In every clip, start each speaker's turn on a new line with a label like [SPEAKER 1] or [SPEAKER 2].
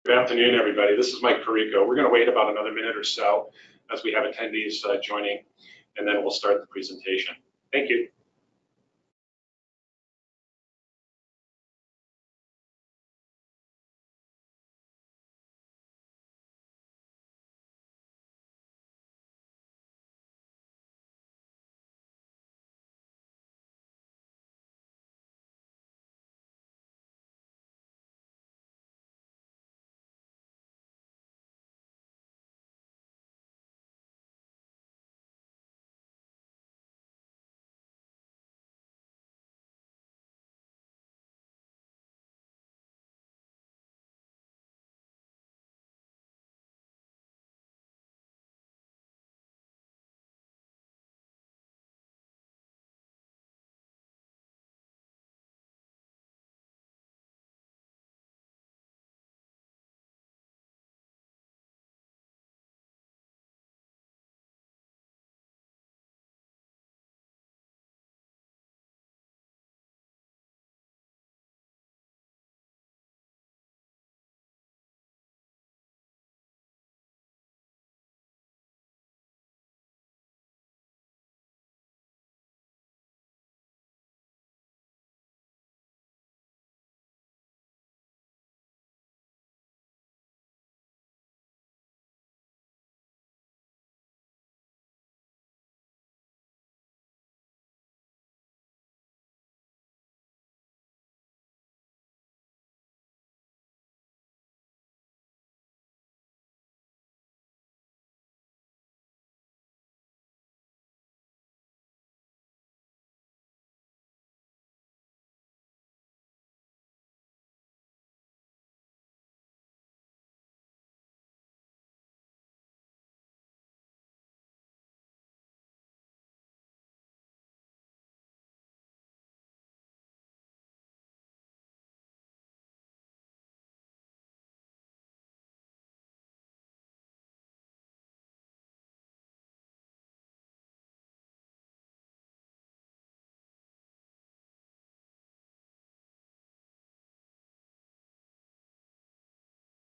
[SPEAKER 1] Good afternoon, everybody. This is Rico. We're going to wait about another minute or so as we have attendees joining, and then we'll start the presentation. Thank you.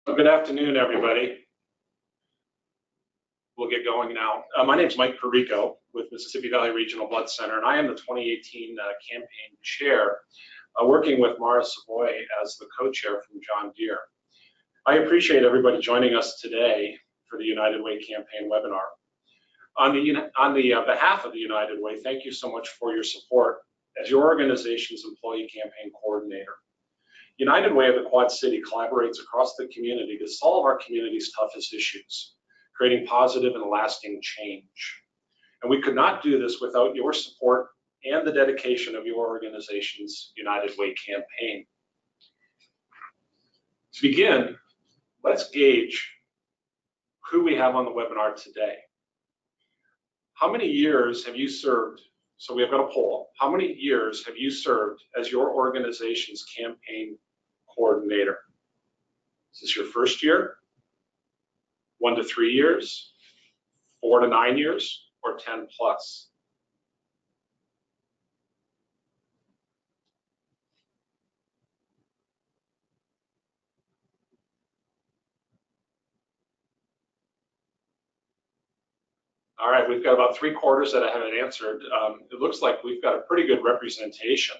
[SPEAKER 1] Well, good afternoon, everybody. We'll get going now. My name is Rico with Mississippi Valley Regional Blood Center, and I am the 2018 campaign chair, working with Mara Savoy as the co-chair from John Deere. I appreciate everybody joining us today for the United Way campaign webinar. On the behalf of the United Way, thank you so much for your support as your organization's employee campaign coordinator. United Way of the Quad City collaborates across the community to solve our community's toughest issues, creating positive and lasting change. And we could not do this without your support and the dedication of your organization's United Way campaign. To begin, let's gauge who we have on the webinar today. How many years have you served? So we've got a poll. How many years have you served as your organization's campaign coordinator? Is this your first year? 1 to 3 years? 4 to 9 years? Or 10 plus? All right, we've got about 3/4 that I haven't answered. It looks like we've got a pretty good representation,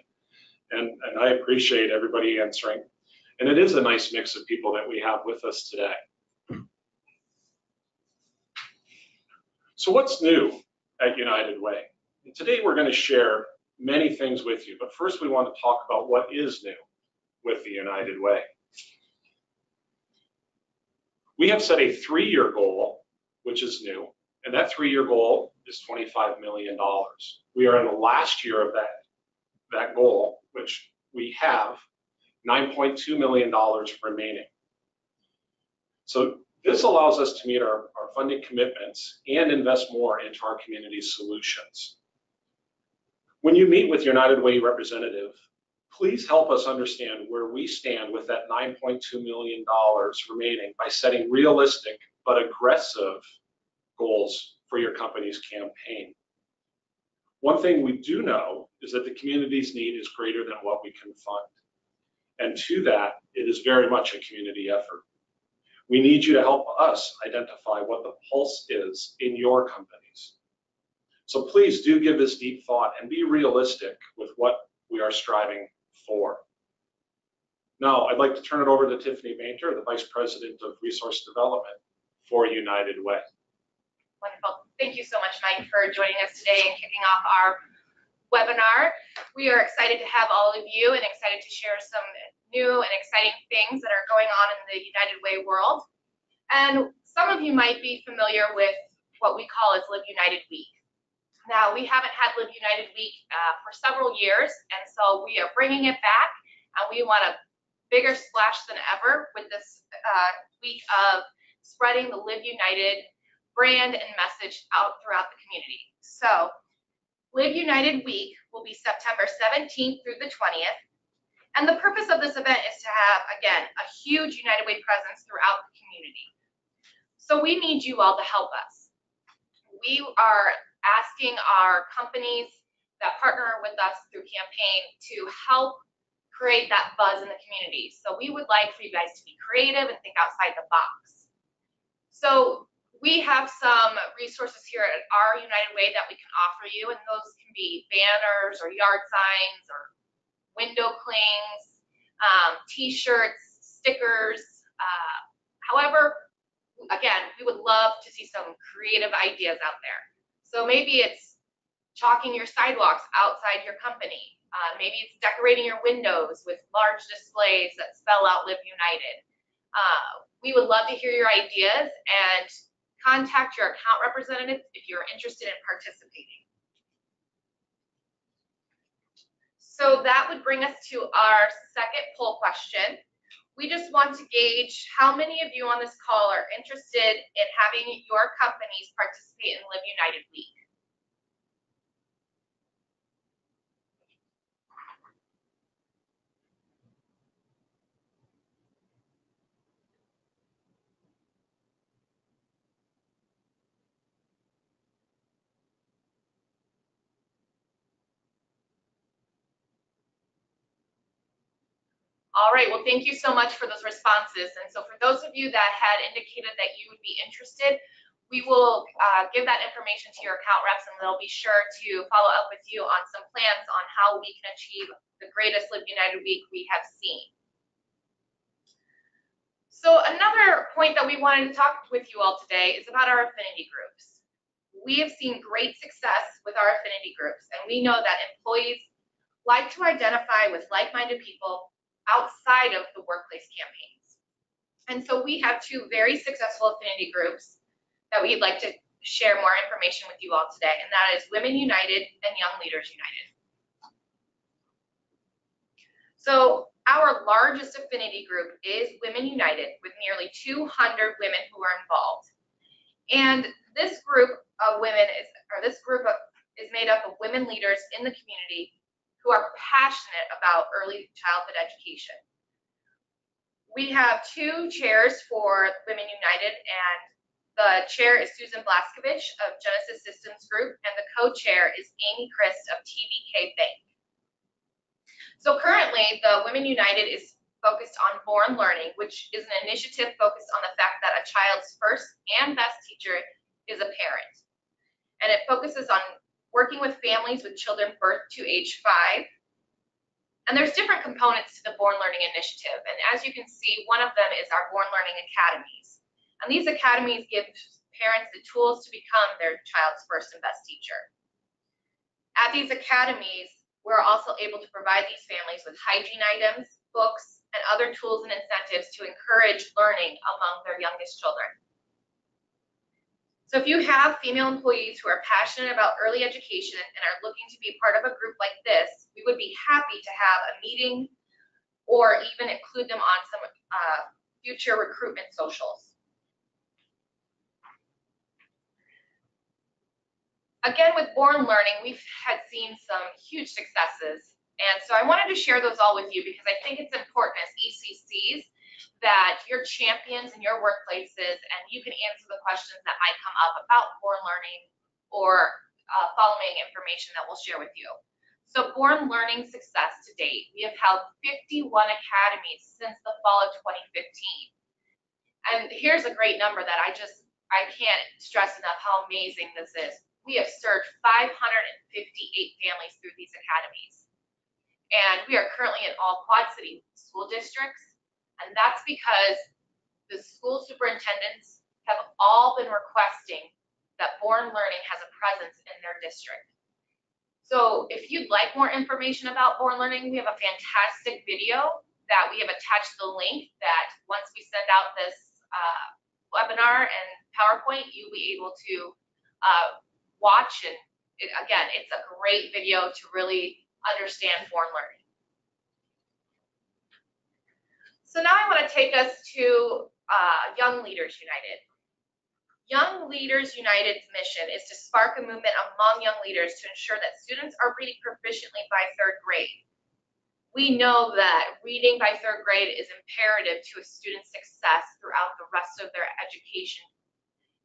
[SPEAKER 1] and I appreciate everybody answering. And it is a nice mix of people that we have with us today. So what's new at United Way? And today we're going to share many things with you, but first we want to talk about what is new with the United Way. We have set a 3-year goal, which is new, and that 3-year goal is $25 million. We are in the last year of that goal, which we have $9.2 million remaining. So this allows us to meet our funding commitments and invest more into our community solutions. When you meet with United Way representative, please help us understand where we stand with that $9.2 million remaining by setting realistic but aggressive goals for your company's campaign. One thing we do know is that the community's need is greater than what we can fund. And to that, it is very much a community effort. We need you to help us identify what the pulse is in your companies. So please do give this deep thought and be realistic with what we are striving for. Now, I'd like to turn it over to Tiffany Maynter, the Vice President of Resource Development for United Way.
[SPEAKER 2] Wonderful. Thank you so much, Mike, for joining us today and kicking off our webinar. We are excited to have all of you and excited to share some new and exciting things that are going on in the United Way world. And some of you might be familiar with what we call as Live United Week. Now, we haven't had Live United Week for several years, and so we are bringing it back, and we want a bigger splash than ever with this week of spreading the Live United brand and message out throughout the community. So Live United Week will be September 17th through the 20th. And the purpose of this event is to have, again, a huge United Way presence throughout the community. So we need you all to help us. We are asking our companies that partner with us through campaign to help create that buzz in the community. So we would like for you guys to be creative and think outside the box. So we have some resources here at our United Way that we can offer you, and those can be banners or yard signs or window clings, t-shirts, stickers. However, again, we would love to see some creative ideas out there. So maybe it's chalking your sidewalks outside your company. Maybe it's decorating your windows with large displays that spell out Live United. We would love to hear your ideas and contact your account representative if you're interested in participating. So that would bring us to our second poll question. We just want to gauge how many of you on this call are interested in having your companies participate in Live United Week. All right, well, thank you so much for those responses. And so for those of you that had indicated that you would be interested, we will give that information to your account reps, and they'll be sure to follow up with you on some plans on how we can achieve the greatest Live United Week we have seen. So another point that we wanted to talk with you all today is about our affinity groups. We have seen great success with our affinity groups, and we know that employees like to identify with like-minded people outside of the workplace campaigns. And so we have two very successful affinity groups that we'd like to share more information with you all today, and that is Women United and Young Leaders United. So our largest affinity group is Women United, with nearly 200 women who are involved. And this group of women is made up of women leaders in the community who are passionate about early childhood education. We have two chairs for Women United, and the chair is Susan Blaskovich of Genesis Systems Group, and the co-chair is Amy Christ of TBK Bank. So currently, the Women United is focused on Born Learning, which is an initiative focused on the fact that a child's first and best teacher is a parent. And it focuses on working with families with children birth to age 5. And there's different components to the Born Learning Initiative. And as you can see, one of them is our Born Learning Academies. And these academies give parents the tools to become their child's first and best teacher. At these academies, we're also able to provide these families with hygiene items, books, and other tools and incentives to encourage learning among their youngest children. So if you have female employees who are passionate about early education and are looking to be part of a group like this, we would be happy to have a meeting or even include them on some future recruitment socials. Again, with Born Learning, we've had seen some huge successes. And so I wanted to share those all with you because I think it's important as ECCs that you're champions in your workplaces and you can answer the questions that might come up about Born Learning or following information that we'll share with you. So Born Learning success to date, we have held 51 academies since the fall of 2015. And here's a great number that I can't stress enough how amazing this is. We have served 558 families through these academies. And we are currently in all Quad City school districts. And that's because the school superintendents have all been requesting that Born Learning has a presence in their district. So if you'd like more information about Born Learning, we have a fantastic video that we have attached the link that once we send out this webinar and PowerPoint, you'll be able to watch. And again, it's a great video to really understand Born Learning. So now I want to take us to Young Leaders United. Young Leaders United's mission is to spark a movement among young leaders to ensure that students are reading proficiently by 3rd grade. We know that reading by 3rd grade is imperative to a student's success throughout the rest of their education.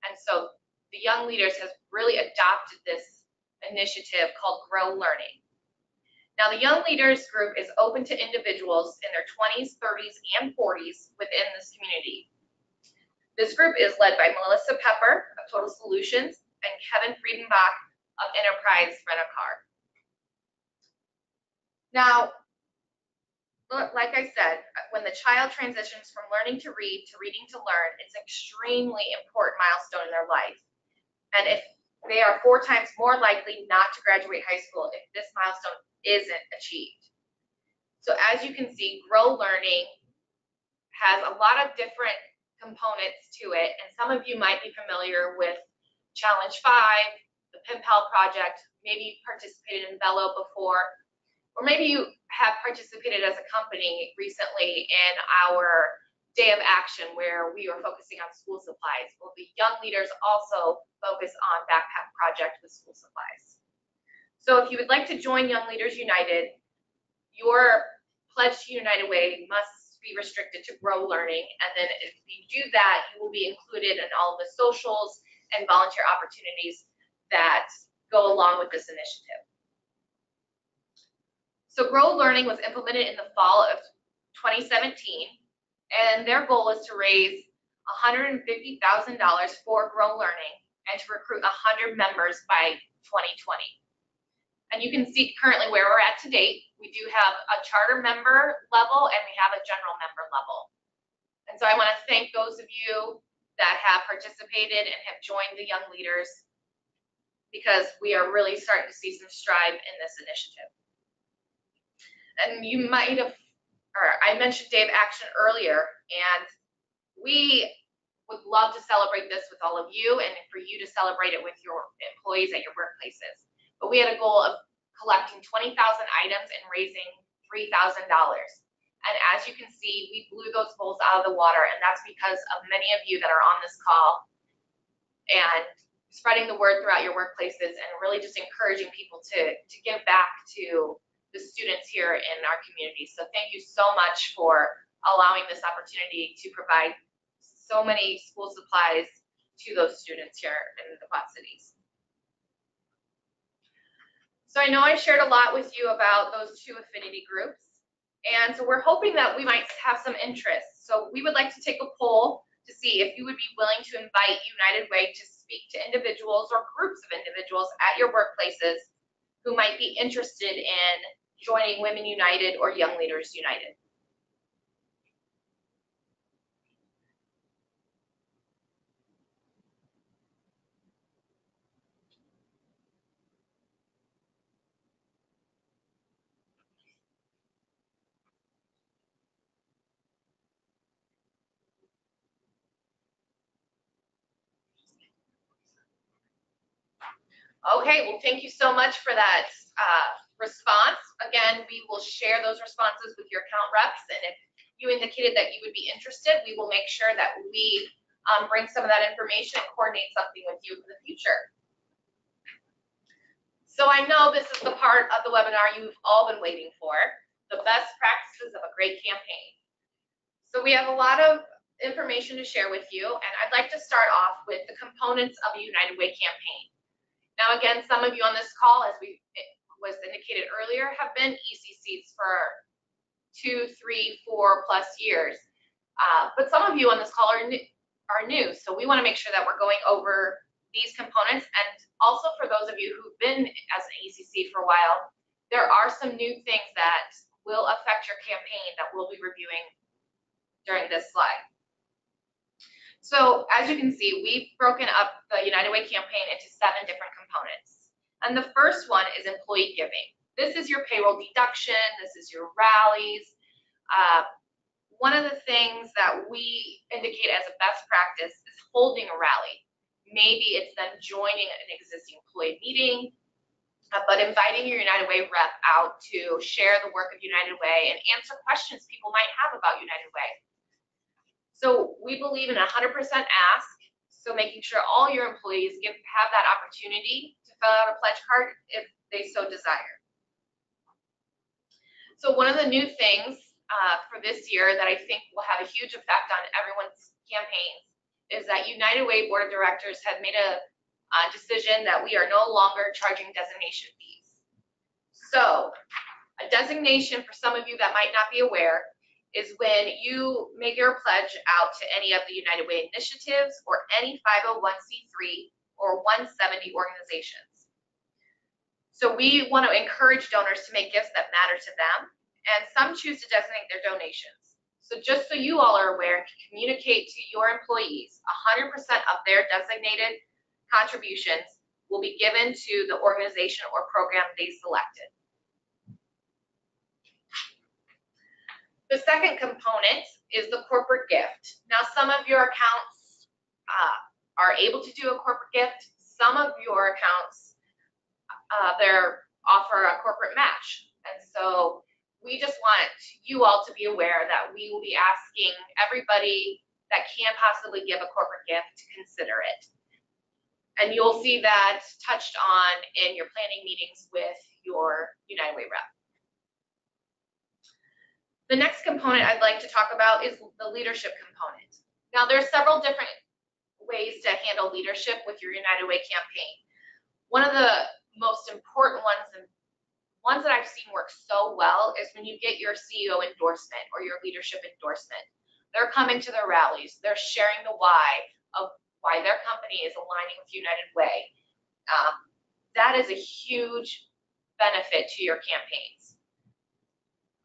[SPEAKER 2] And so the Young Leaders has really adopted this initiative called Grow Learning. Now, the Young Leaders group is open to individuals in their 20s, 30s, and 40s within this community. This group is led by Melissa Pepper of Total Solutions and Kevin Friedenbach of Enterprise Rent-A-Car. Now, like I said, when the child transitions from learning to read to reading to learn, it's an extremely important milestone in their life. And if they are 4 times more likely not to graduate high school if this milestone isn't achieved. So as you can see, Grow Learning has a lot of different components to it, and some of you might be familiar with Challenge 5, the Pen Pal project. Maybe you participated in Velo before, or maybe you have participated as a company recently in our Day of Action where we were focusing on school supplies. Well, the Young Leaders also focus on Backpack Project with school supplies. So if you would like to join Young Leaders United, your pledge to United Way must be restricted to Grow Learning, and then if you do that, you will be included in all of the socials and volunteer opportunities that go along with this initiative. So Grow Learning was implemented in the fall of 2017, and their goal is to raise $150,000 for Grow Learning and to recruit 100 members by 2020. And you can see currently where we're at to date. We do have a charter member level and we have a general member level. And so I want to thank those of you that have participated and have joined the Young Leaders, because we are really starting to see some stride in this initiative. And you might have, or I mentioned Day of Action earlier, and we would love to celebrate this with all of you and for you to celebrate it with your employees at your workplaces. But we had a goal of collecting 20,000 items and raising $3,000. And as you can see, we blew those goals out of the water, and that's because of many of you that are on this call and spreading the word throughout your workplaces and really just encouraging people to give back to the students here in our community. So thank you so much for allowing this opportunity to provide so many school supplies to those students here in the Quad Cities. So I know I shared a lot with you about those 2 affinity groups, and so we're hoping that we might have some interest. So we would like to take a poll to see if you would be willing to invite United Way to speak to individuals or groups of individuals at your workplaces who might be interested in joining Women United or Young Leaders United. Okay, well, thank you so much for that response. Again, we will share those responses with your account reps, and if you indicated that you would be interested, we will make sure that we bring some of that information and coordinate something with you for the future. So I know this is the part of the webinar you've all been waiting for, the best practices of a great campaign. So we have a lot of information to share with you, and I'd like to start off with the components of a United Way campaign. Now, again, some of you on this call, as was indicated earlier, have been ECCs for 2, 3, 4+ years. But some of you on this call are new, so we want to make sure that we're going over these components. And also for those of you who've been as an ECC for a while, there are some new things that will affect your campaign that we'll be reviewing during this slide. So as you can see, we've broken up the United Way campaign into 7 different components. And the first one is employee giving. This is your payroll deduction, this is your rallies. One of the things that we indicate as a best practice is holding a rally. Maybe it's them joining an existing employee meeting, but inviting your United Way rep out to share the work of United Way and answer questions people might have about United Way. So we believe in 100% ask, so making sure all your employees have that opportunity to fill out a pledge card if they so desire. So one of the new things for this year that I think will have a huge effect on everyone's campaigns is that United Way Board of Directors have made a decision that we are no longer charging designation fees. So a designation, for some of you that might not be aware, is when you make your pledge out to any of the United Way initiatives or any 501c3 or 170 organizations. So we want to encourage donors to make gifts that matter to them, and some choose to designate their donations. So just so you all are aware and can communicate to your employees, 100% of their designated contributions will be given to the organization or program they selected. The second component is the corporate gift. Now, some of your accounts are able to do a corporate gift. Some of your accounts, they offer a corporate match. And so we just want you all to be aware that we will be asking everybody that can possibly give a corporate gift to consider it. And you'll see that touched on in your planning meetings with your United Way rep. The next component I'd like to talk about is the leadership component. Now, there's several different ways to handle leadership with your United Way campaign. One of the most important ones, and ones that I've seen work so well, is when you get your CEO endorsement or your leadership endorsement. They're coming to their rallies, they're sharing the why of why their company is aligning with United Way. That is a huge benefit to your campaigns.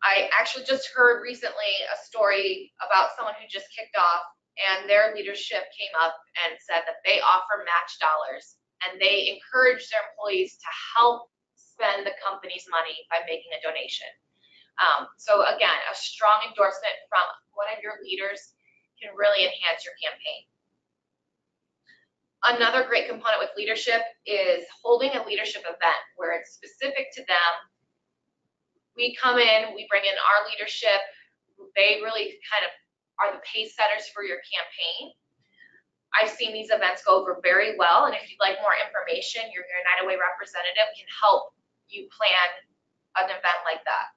[SPEAKER 2] I actually just heard recently a story about someone who just kicked off, and their leadership came up and said that they offer match dollars and they encourage their employees to help spend the company's money by making a donation. So again, a strong endorsement from one of your leaders can really enhance your campaign. Another great component with leadership is holding a leadership event where it's specific to them. We come in, we bring in our leadership. They really kind of are the pace setters for your campaign. I've seen these events go over very well, and if you'd like more information, your United Way representative can help you plan an event like that.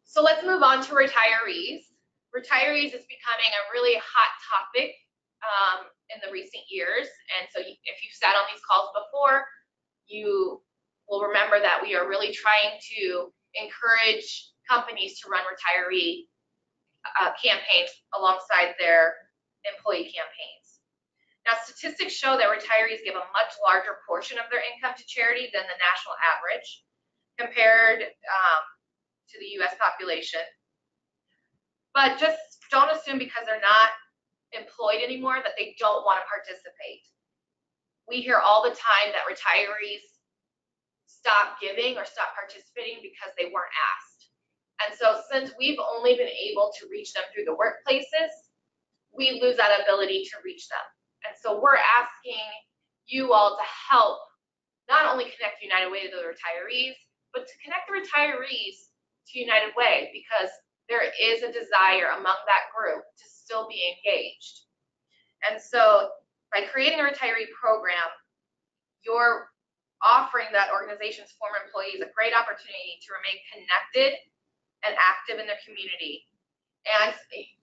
[SPEAKER 2] So let's move on to retirees. Retirees is becoming a really hot topic in the recent years, and so if you've sat on these calls before, you will remember that we are really trying to encourage companies to run retiree campaigns alongside their employee campaigns. Now, statistics show that retirees give a much larger portion of their income to charity than the national average compared to the US population. But just don't assume because they're not employed anymore that they don't want to participate. We hear all the time that retirees stop giving or stop participating because they weren't asked. And so since we've only been able to reach them through the workplaces, we lose that ability to reach them. And so we're asking you all to help not only connect United Way to the retirees, but to connect the retirees to United Way, because there is a desire among that group to still be engaged. And so by creating a retiree program, you're offering that organization's former employees a great opportunity to remain connected and active in their community, and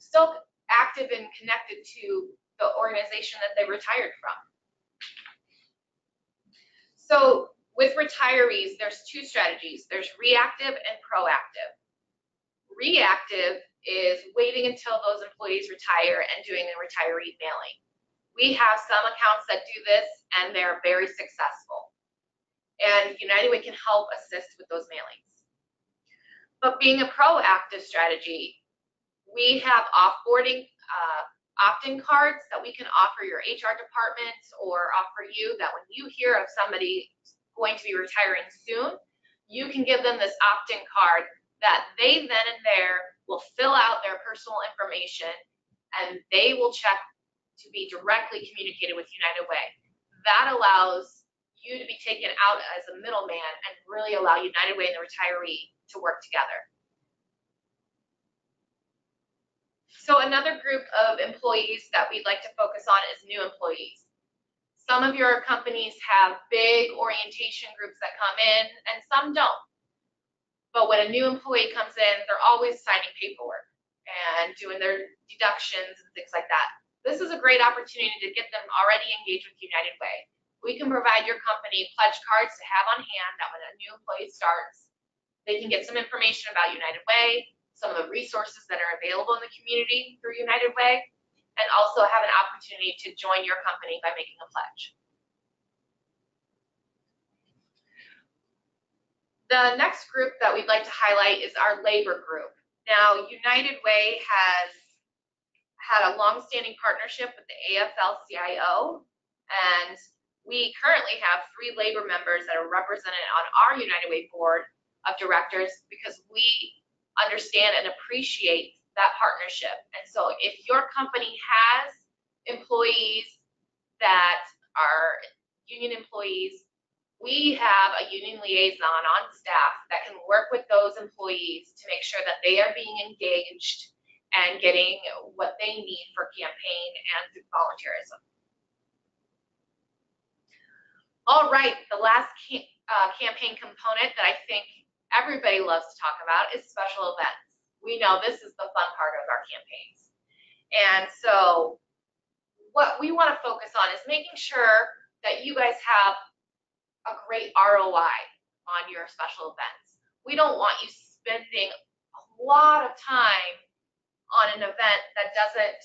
[SPEAKER 2] still active and connected to the organization that they retired from. So with retirees, there's two strategies. There's reactive and proactive. Reactive is waiting until those employees retire and doing a retiree mailing. We have some accounts that do this, and they're very successful. And United Way can help assist with those mailings. But being a proactive strategy, we have offboarding opt-in cards that we can offer your HR department or offer you, that when you hear of somebody going to be retiring soon, you can give them this opt-in card that they then and there will fill out their personal information, and they will check to be directly communicated with United Way. That allows you to be taken out as a middleman and really allow United Way and the retiree to work together. So another group of employees that we'd like to focus on is new employees. Some of your companies have big orientation groups that come in, and some don't. But when a new employee comes in, they're always signing paperwork and doing their deductions and things like that. This is a great opportunity to get them already engaged with United Way. We can provide your company pledge cards to have on hand that when a new employee starts, they can get some information about United Way, some of the resources that are available in the community through United Way, and also have an opportunity to join your company by making a pledge. The next group that we'd like to highlight is our labor group. Now, United Way has had a long-standing partnership with the AFL-CIO, and we currently have 3 labor members that are represented on our United Way board of directors because we understand and appreciate that partnership. And so if your company has employees that are union employees, we have a union liaison on staff that can work with those employees to make sure that they are being engaged and getting what they need for campaign and through volunteerism. All right, the last campaign component that I think everybody loves to talk about is special events. We know this is the fun part of our campaigns. And so what we want to focus on is making sure that you guys have a great ROI on your special events. We don't want you spending a lot of time on an event that doesn't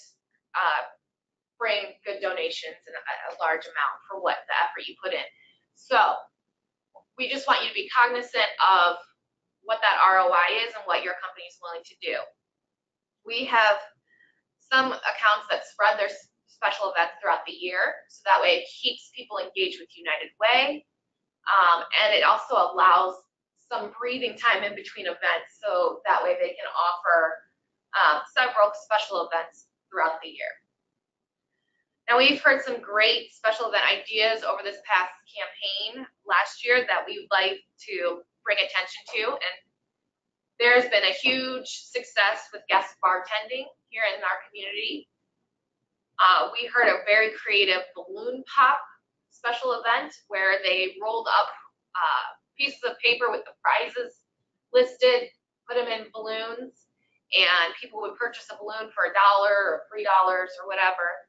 [SPEAKER 2] bring good donations in a large amount for what the effort you put in. So we just want you to be cognizant of what that ROI is and what your company is willing to do. We have some accounts that spread their special events throughout the year, so that way it keeps people engaged with United Way, and it also allows some breathing time in between events, so that way they can offer several special events throughout the year. Now, we've heard some great special event ideas over this past campaign last year that we would like to bring attention to, and there's been a huge success with guest bartending here in our community. We heard a very creative balloon pop special event where they rolled up pieces of paper with the prizes listed, put them in balloons, and people would purchase a balloon for $1 or $3 or whatever,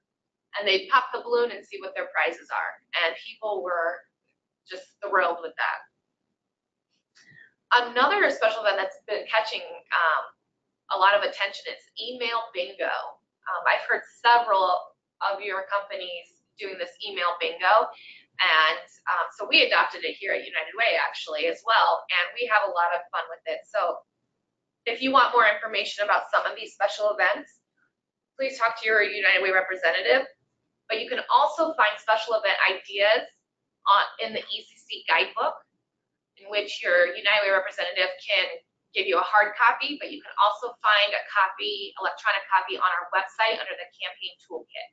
[SPEAKER 2] and they'd pop the balloon and see what their prizes are, and people were just thrilled with that. Another special event that's been catching a lot of attention is email bingo. I've heard several of your companies doing this email bingo, and so we adopted it here at United Way actually as well, and we have a lot of fun with it. So if you want more information about some of these special events, please talk to your United Way representative, but you can also find special event ideas in the ECC guidebook, in which your United Way representative can give you a hard copy, but you can also find a copy, electronic copy, on our website under the campaign toolkit.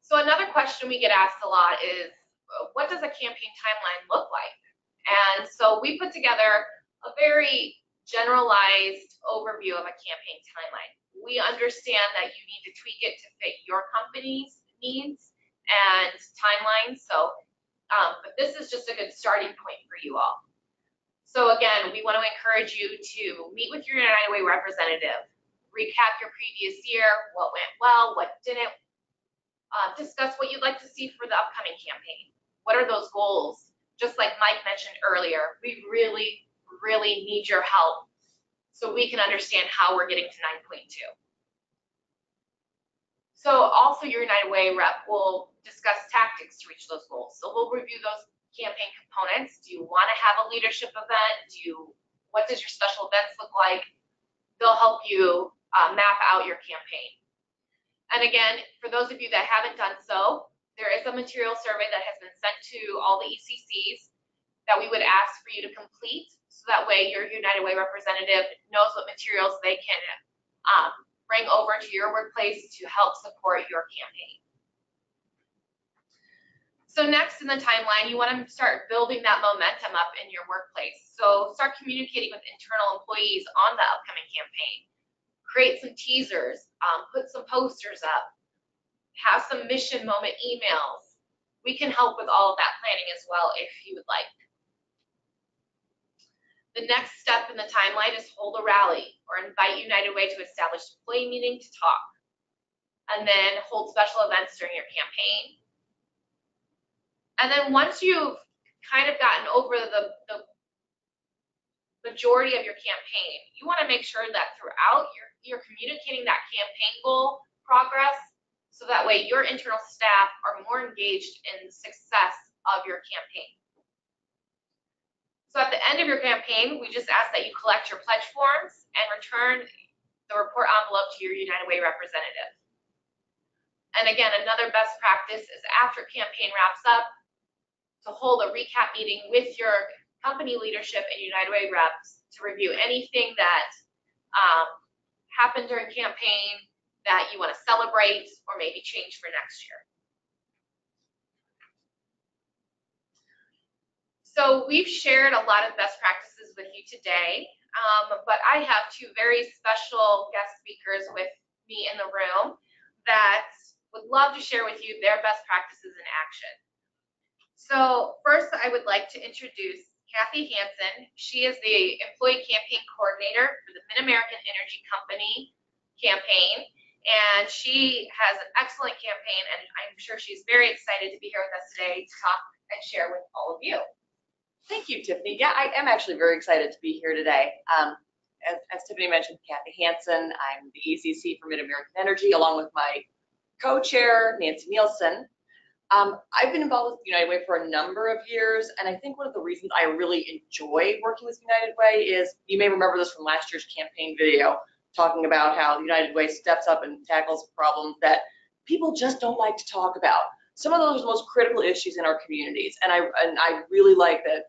[SPEAKER 2] So another question we get asked a lot is, what does a campaign timeline look like? And so we put together a very generalized overview of a campaign timeline. We understand that you need to tweak it to fit your company's needs and timelines. So, but this is just a good starting point for you all. So again, we want to encourage you to meet with your United Way representative, recap your previous year, what went well, what didn't, discuss what you'd like to see for the upcoming campaign. What are those goals just like Mike mentioned earlier, we really, really need your help so we can understand how we're getting to 9.2. So also your United Way rep will discuss tactics to reach those goals. So we'll review those campaign components. Do you want to have a leadership event? What does your special events look like? They'll help you map out your campaign. And again, for those of you that haven't done so, there is a material survey that has been sent to all the ECCs that we would ask for you to complete, so that way your United Way representative knows what materials they can bring over to your workplace to help support your campaign. So next in the timeline, you want to start building that momentum up in your workplace. So start communicating with internal employees on the upcoming campaign. Create some teasers, put some posters up, have some mission moment emails. We can help with all of that planning as well if you would like. The next step in the timeline is hold a rally or invite United Way to establish an employee meeting to talk, and then hold special events during your campaign. And then once you've kind of gotten over the majority of your campaign, you want to make sure that throughout you're communicating that campaign goal progress, so that way your internal staff are more engaged in the success of your campaign. So at the end of your campaign, we just ask that you collect your pledge forms and return the report envelope to your United Way representative. And again, another best practice is after campaign wraps up, to hold a recap meeting with your company leadership and United Way reps to review anything that happened during campaign that you want to celebrate or maybe change for next year. So we've shared a lot of best practices with you today, but I have two very special guest speakers with me in the room that would love to share with you their best practices in action. So first, I would like to introduce Cathy Hanson. She is the Employee Campaign Coordinator for the Mid-American Energy Company campaign, and she has an excellent campaign, and I'm sure she's very excited to be here with us today to talk and share with all of you.
[SPEAKER 3] Thank you, Tiffany. Yeah, I am actually very excited to be here today. As Tiffany mentioned, Cathy Hanson, I'm the ECC for Mid-American Energy, along with my co-chair, Nancy Nielsen. I've been involved with United Way for a number of years, and I think one of the reasons I really enjoy working with United Way is, you may remember this from last year's campaign video, talking about how United Way steps up and tackles problems that people just don't like to talk about. Some of those are the most critical issues in our communities, and I really like that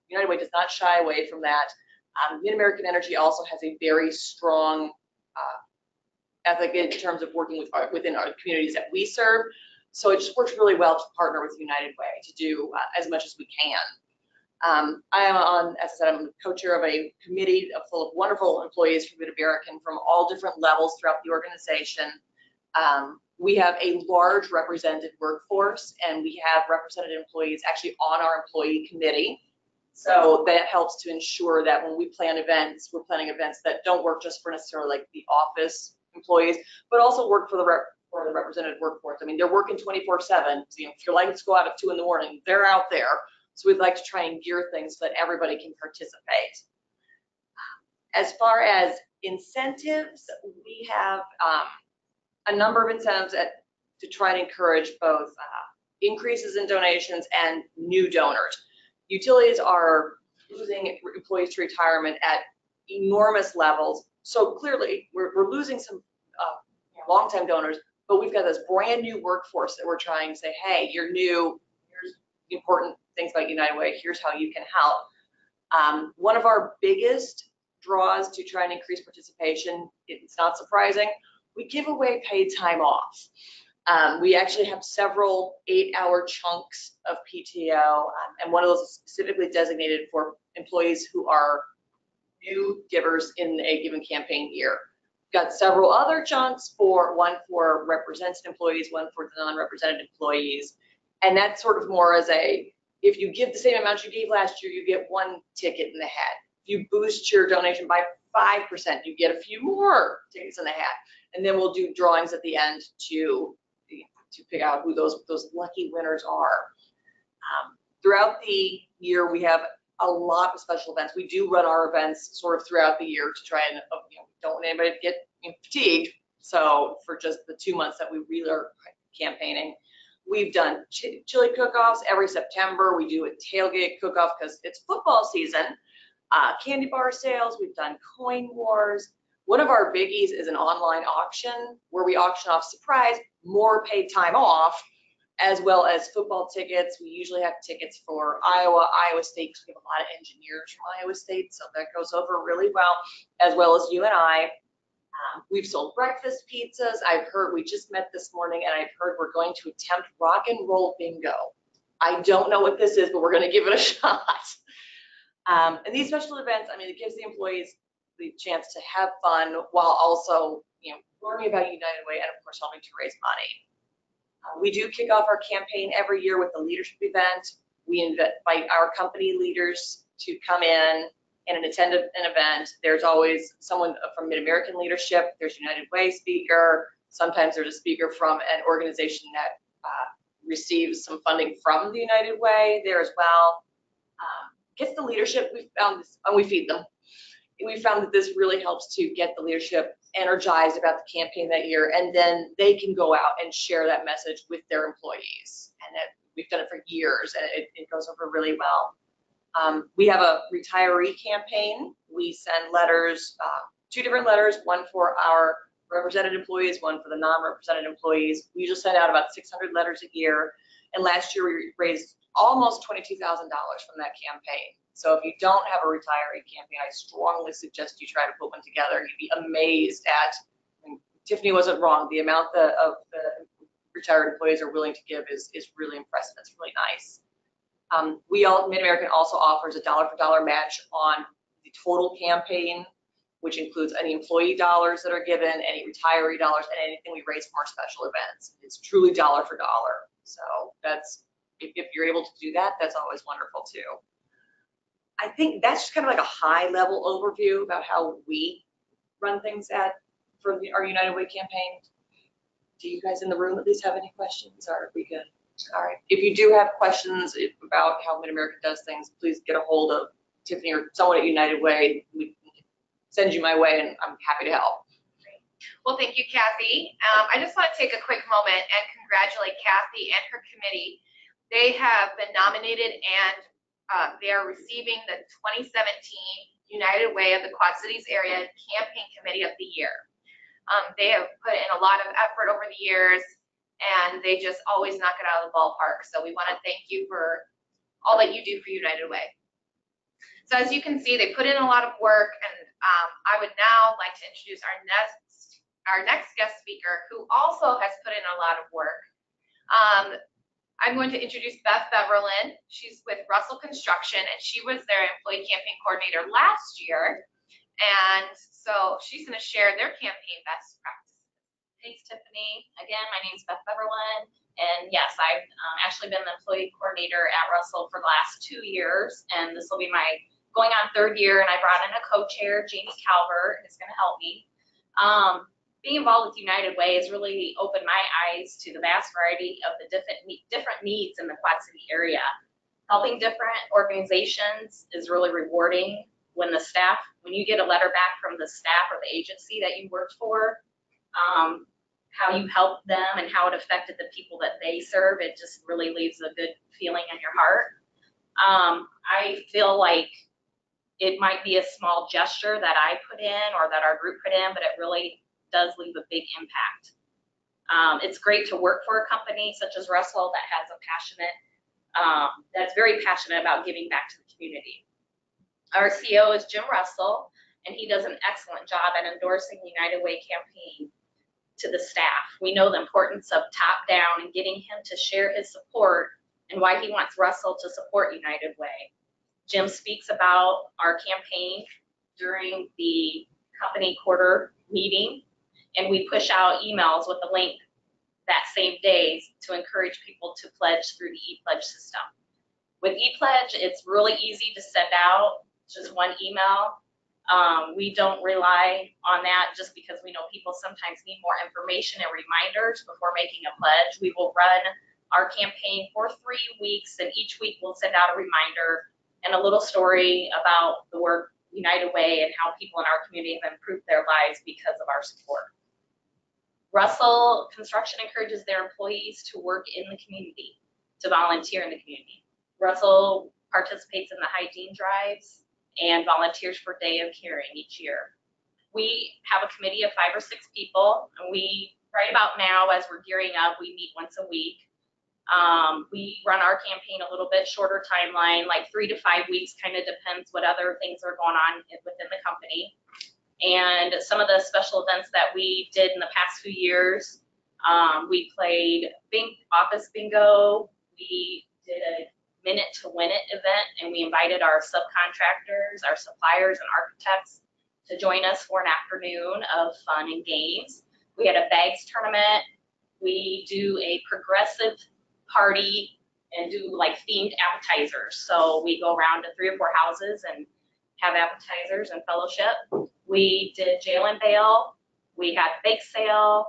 [SPEAKER 3] United Way does not shy away from that. Mid-American Energy also has a very strong ethic in terms of working within our communities that we serve. So it just works really well to partner with United Way to do as much as we can. I am on, as I said, I'm co-chair of a committee full of wonderful employees from Mid-American from all different levels throughout the organization. We have a large represented workforce, and we have represented employees actually on our employee committee. So that helps to ensure that when we plan events, we're planning events that don't work just for necessarily like the office employees, but also work for the represented workforce. I mean, they're working 24/7. So, if your lights go out at 2 in the morning, they're out there. So we'd like to try and gear things so that everybody can participate. As far as incentives, we have a number of incentives to try and encourage both increases in donations and new donors. Utilities are losing employees to retirement at enormous levels. So clearly, we're losing some long-time donors, but we've got this brand new workforce that we're trying to say, hey, you're new, here's the important things about United Way, here's how you can help. One of our biggest draws to try and increase participation, it's not surprising, we give away paid time off. We actually have several 8-hour chunks of PTO, and one of those is specifically designated for employees who are new givers in a given campaign year. We've got several other chunks, one for represented employees, one for non-represented employees, and that's sort of more as a, if you give the same amount you gave last year, you get 1 ticket in the hat. If you boost your donation by 5%, you get a few more tickets in the hat. And then we'll do drawings at the end to pick out who those lucky winners are. Throughout the year, we have a lot of special events. We do run our events sort of throughout the year to try and don't want anybody to get fatigued. So for just the 2 months that we really are campaigning, we've done chili cook-offs every September. We do a tailgate cook-off because it's football season. Candy bar sales. We've done coin wars. One of our biggies is an online auction where we auction off surprise, more paid time off, as well as football tickets. We usually have tickets for Iowa State, because we have a lot of engineers from Iowa State, so that goes over really well as UNI. We've sold breakfast pizzas. I've heard, we just met this morning, and I've heard we're going to attempt rock and roll bingo. I don't know what this is, but we're going to give it a shot. And these special events, I mean, it gives the employees the chance to have fun while also, learning about United Way and, of course, helping to raise money. We do kick off our campaign every year with a leadership event. We invite our company leaders to come in and attend an event. There's always someone from Mid-American leadership. There's United Way speaker. Sometimes there's a speaker from an organization that receives some funding from the United Way there as well. Gets the leadership. We found this, and we feed them. We found that this really helps to get the leadership energized about the campaign that year, and then they can go out and share that message with their employees. And we've done it for years, and it goes over really well. We have a retiree campaign. We send letters, 2 different letters, one for our represented employees, one for the non-represented employees. We usually send out about 600 letters a year, and last year we raised almost $22,000 from that campaign. So if you don't have a retiree campaign, I strongly suggest you try to put one together. You'd be amazed at, Tiffany wasn't wrong, the amount of the retired employees are willing to give is really impressive. It's really nice. Mid-American also offers a dollar-for-dollar match on the total campaign, which includes any employee dollars that are given, any retiree dollars, and anything we raise from our special events. It's truly dollar for dollar. So that's, if you're able to do that, that's always wonderful too. I think that's just kind of like a high-level overview about how we run things for our United Way campaign. Do you guys in the room at least have any questions, or are we good? All right. If you do have questions about how Mid-American does things, please get a hold of Tiffany or someone at United Way. We can send you my way, and I'm happy to help.
[SPEAKER 2] Well, thank you, Cathy. I just want to take a quick moment and congratulate Cathy and her committee. They have been nominated, and they are receiving the 2017 United Way of the Quad Cities Area Campaign Committee of the Year. They have put in a lot of effort over the years, and they just always knock it out of the ballpark. So we want to thank you for all that you do for United Way. So as you can see, they put in a lot of work, and I would now like to introduce our next guest speaker, who also has put in a lot of work. I'm going to introduce Beth Beverlin. She's with Russell Construction, and she was their employee campaign coordinator last year. And so she's going to share their campaign best practices.
[SPEAKER 4] Thanks, Tiffany. Again, my name is Beth Beverlin, and yes, I've actually been the employee coordinator at Russell for the last 2 years, and this will be my going on 3rd year, and I brought in a co-chair, Jamie Calvert, who's going to help me. Being involved with United Way has really opened my eyes to the vast variety of the different needs in the Quad City area. Helping different organizations is really rewarding when you get a letter back from the staff or the agency that you worked for, how you helped them and how it affected the people that they serve. It just really leaves a good feeling in your heart. I feel like it might be a small gesture that I put in or that our group put in, but it really does leave a big impact. It's great to work for a company such as Russell that has that's very passionate about giving back to the community. Our CEO is Jim Russell, and he does an excellent job at endorsing the United Way campaign to the staff. We know the importance of top down and getting him to share his support and why he wants Russell to support United Way. Jim speaks about our campaign during the company quarter meeting, and we push out emails with a link that same day to encourage people to pledge through the ePledge system. With ePledge, it's really easy to send out just one email. We don't rely on that just because we know people sometimes need more information and reminders before making a pledge. We will run our campaign for 3 weeks, and each week we'll send out a reminder and a little story about the work United Way and how people in our community have improved their lives because of our support. Russell Construction encourages their employees to work in the community, to volunteer in the community. Russell participates in the hygiene drives and volunteers for Day of Caring each year. We have a committee of 5 or 6 people, and right about now, as we're gearing up, we meet once a week. We run our campaign a little bit shorter timeline, like 3 to 5 weeks, kind of depends what other things are going on within the company. And some of the special events that we did in the past few years, we played office bingo, we did a minute to win it event, and we invited our subcontractors, our suppliers, and architects to join us for an afternoon of fun and games. We had a bags tournament. We do a progressive party and do like themed appetizers. So we go around to 3 or 4 houses and have appetizers and fellowship. We did jail and bail. We had bake sale.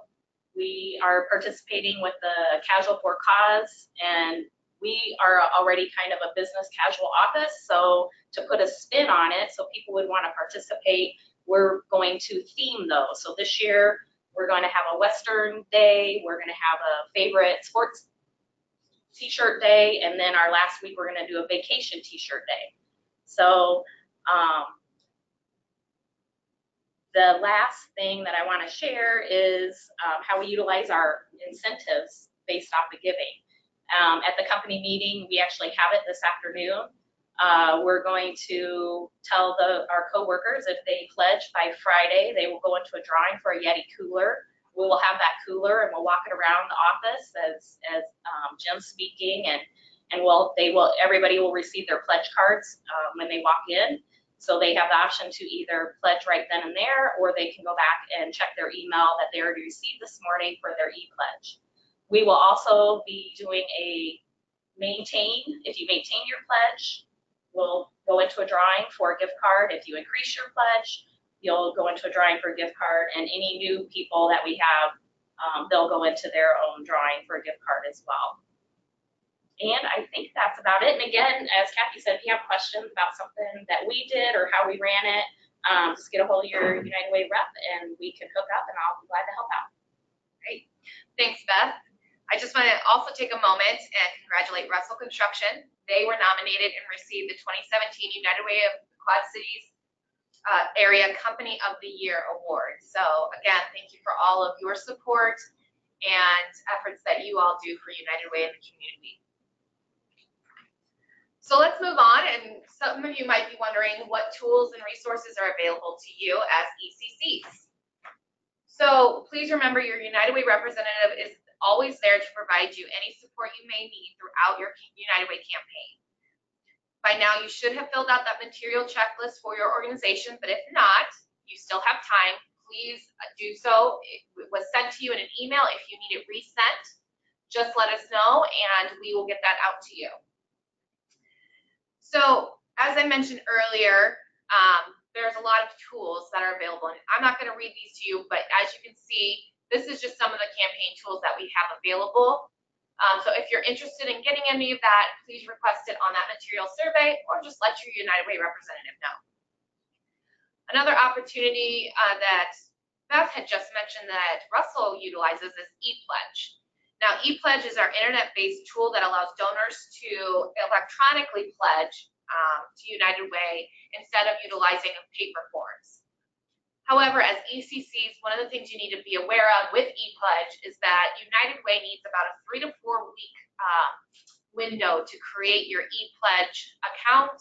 [SPEAKER 4] We are participating with the Casual for Cause, and we are already kind of a business casual office. So to put a spin on it, so people would want to participate, we're going to theme those. So this year, we're going to have a Western day. We're going to have a favorite sports t-shirt day. And then our last week, we're going to do a vacation t-shirt day. So the last thing that I want to share is how we utilize our incentives based off of giving. At the company meeting, we actually have it this afternoon. We're going to tell our coworkers if they pledge by Friday, they will go into a drawing for a Yeti cooler. We will have that cooler and we'll walk it around the office as Jim's speaking, and everybody will receive their pledge cards when they walk in. So they have the option to either pledge right then and there, or they can go back and check their email that they already received this morning for their e-pledge. We will also be doing if you maintain your pledge, we'll go into a drawing for a gift card. If you increase your pledge, you'll go into a drawing for a gift card, and any new people that we have, they'll go into their own drawing for a gift card as well. And I think that's about it. And again, as Cathy said, if you have questions about something that we did or how we ran it, just get a hold of your United Way rep and we can hook up, and I'll be glad to help out.
[SPEAKER 2] Great. Thanks, Beth. I just want to also take a moment and congratulate Russell Construction. They were nominated and received the 2017 United Way of Quad Cities Area Company of the Year Award. So again, thank you for all of your support and efforts that you all do for United Way in the community. So let's move on, and some of you might be wondering what tools and resources are available to you as ECCs. So please remember your United Way representative is always there to provide you any support you may need throughout your United Way campaign. By now, you should have filled out that material checklist for your organization, but if not, you still have time. Please do so. It was sent to you in an email. If you need it resent, just let us know, and we will get that out to you. So, as I mentioned earlier, there's a lot of tools that are available. And I'm not going to read these to you, but as you can see, this is just some of the campaign tools that we have available. So if you're interested in getting any of that, please request it on that material survey, or just let your United Way representative know. Another opportunity that Beth had just mentioned that Russell utilizes is ePledge. Now, ePledge is our internet-based tool that allows donors to electronically pledge to United Way instead of utilizing paper forms. However, as ECCs, one of the things you need to be aware of with ePledge is that United Way needs about a 3 to 4 week window to create your ePledge account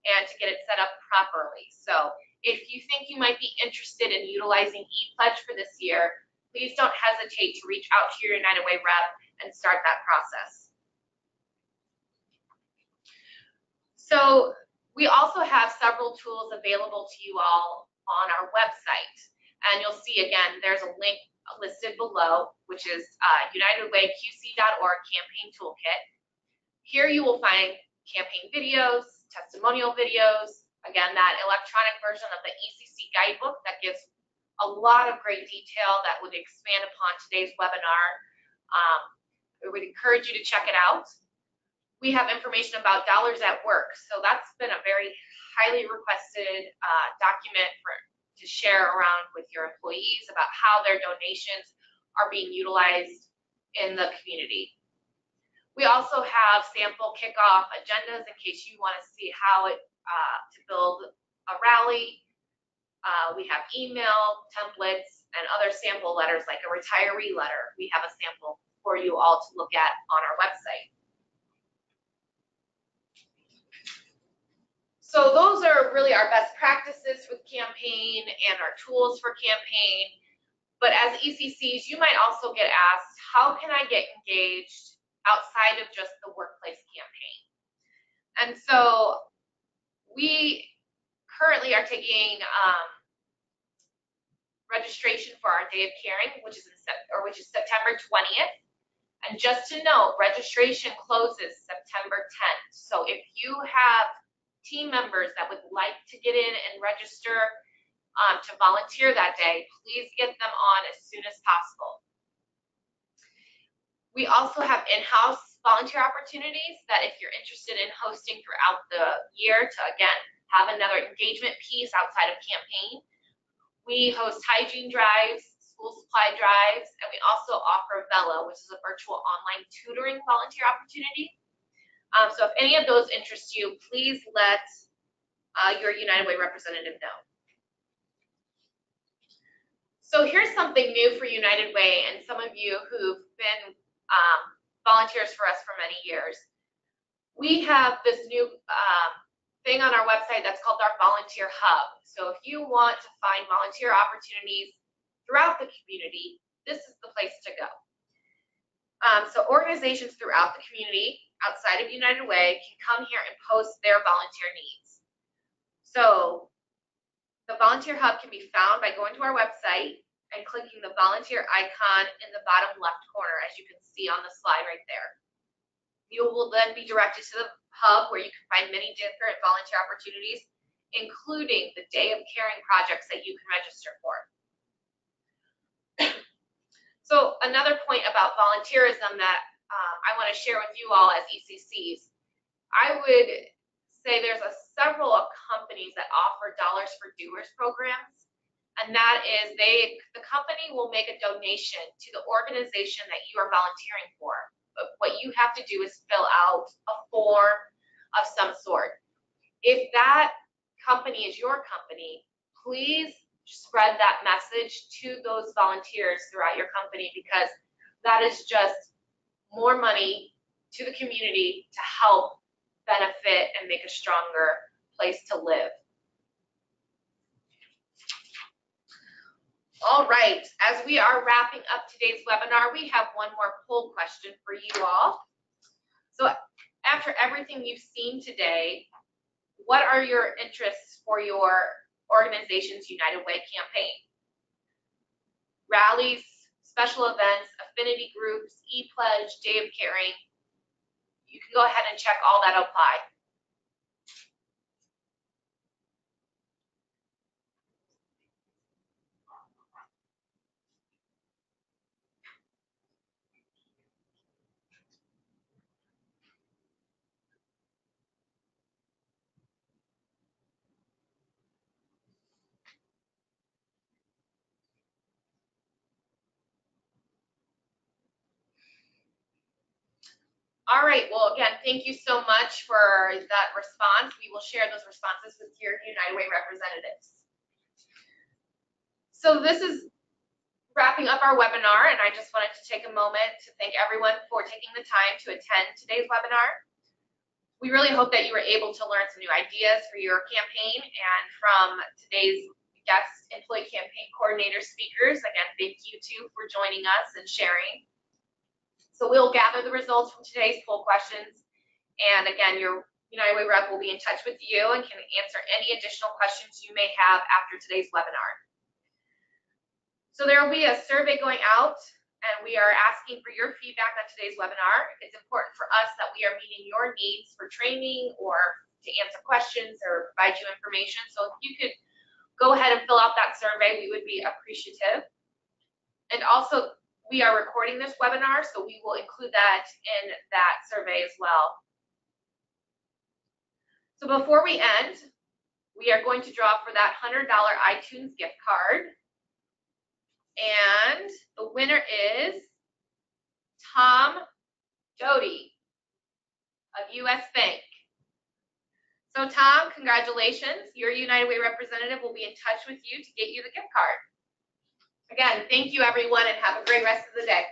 [SPEAKER 2] and to get it set up properly. So if you think you might be interested in utilizing ePledge for this year, please don't hesitate to reach out to your United Way rep and start that process. So we also have several tools available to you all on our website, and you'll see again there's a link listed below, which is unitedwayqc.org campaign toolkit. Here you will find campaign videos, testimonial videos, again that electronic version of the ECC guidebook that gives a lot of great detail that would expand upon today's webinar. I would encourage you to check it out. We have information about dollars at work. So that's been a very highly requested document to share around with your employees about how their donations are being utilized in the community. We also have sample kickoff agendas in case you want to see how to build a rally. We have email templates and other sample letters like a retiree letter. We have a sample for you all to look at on our website. So those are really our best practices with campaign and our tools for campaign. But as ECCs, you might also get asked, how can I get engaged outside of just the workplace campaign? And so we currently are taking registration for our Day of Caring, which is September 20th. And just to note, registration closes September 10th. So if you have team members that would like to get in and register to volunteer that day, please get them on as soon as possible. We also have in-house volunteer opportunities that if you're interested in hosting throughout the year to, again, have another engagement piece outside of campaign. We host hygiene drives, school supply drives, and we also offer Vela, which is a virtual online tutoring volunteer opportunity. So if any of those interest you, please let your United Way representative know. So here's something new for United Way and some of you who've been volunteers for us for many years. We have this new thing on our website that's called our Volunteer Hub. So if you want to find volunteer opportunities throughout the community, this is the place to go. So organizations throughout the community outside of United Way can come here and post their volunteer needs. So the Volunteer Hub can be found by going to our website and clicking the volunteer icon in the bottom left corner, as you can see on the slide right there. You will then be directed to the hub where you can find many different volunteer opportunities, including the Day of Caring projects that you can register for. So another point about volunteerism that I want to share with you all as ECCs, I would say there's several companies that offer Dollars for Doers programs, and that is the company will make a donation to the organization that you are volunteering for. But what you have to do is fill out a form of some sort. If that company is your company, please spread that message to those volunteers throughout your company, because that is just more money to the community to help benefit and make a stronger place to live. All right, as we are wrapping up today's webinar, we have one more poll question for you all. So after everything you've seen today, what are your interests for your organization's United Way campaign? Rallies, special events, affinity groups, e-pledge, Day of Caring. You can go ahead and check all that apply. All right, well, again, thank you so much for that response. We will share those responses with your United Way representatives. So this is wrapping up our webinar, and I just wanted to take a moment to thank everyone for taking the time to attend today's webinar. We really hope that you were able to learn some new ideas for your campaign, and from today's guest employee campaign coordinator speakers, again, thank you too for joining us and sharing. So we'll gather the results from today's poll questions, and again, your United Way rep will be in touch with you and can answer any additional questions you may have after today's webinar. So there will be a survey going out, and we are asking for your feedback on today's webinar. It's important for us that we are meeting your needs for training or to answer questions or provide you information. So if you could go ahead and fill out that survey, we would be appreciative. And also, We are recording this webinar, so we will include that in that survey as well. So before we end, we are going to draw for that $100 iTunes gift card. And the winner is Tom Doty of US Bank. So Tom, congratulations. Your United Way representative will be in touch with you to get you the gift card. Again, thank you everyone and have a great rest of the day.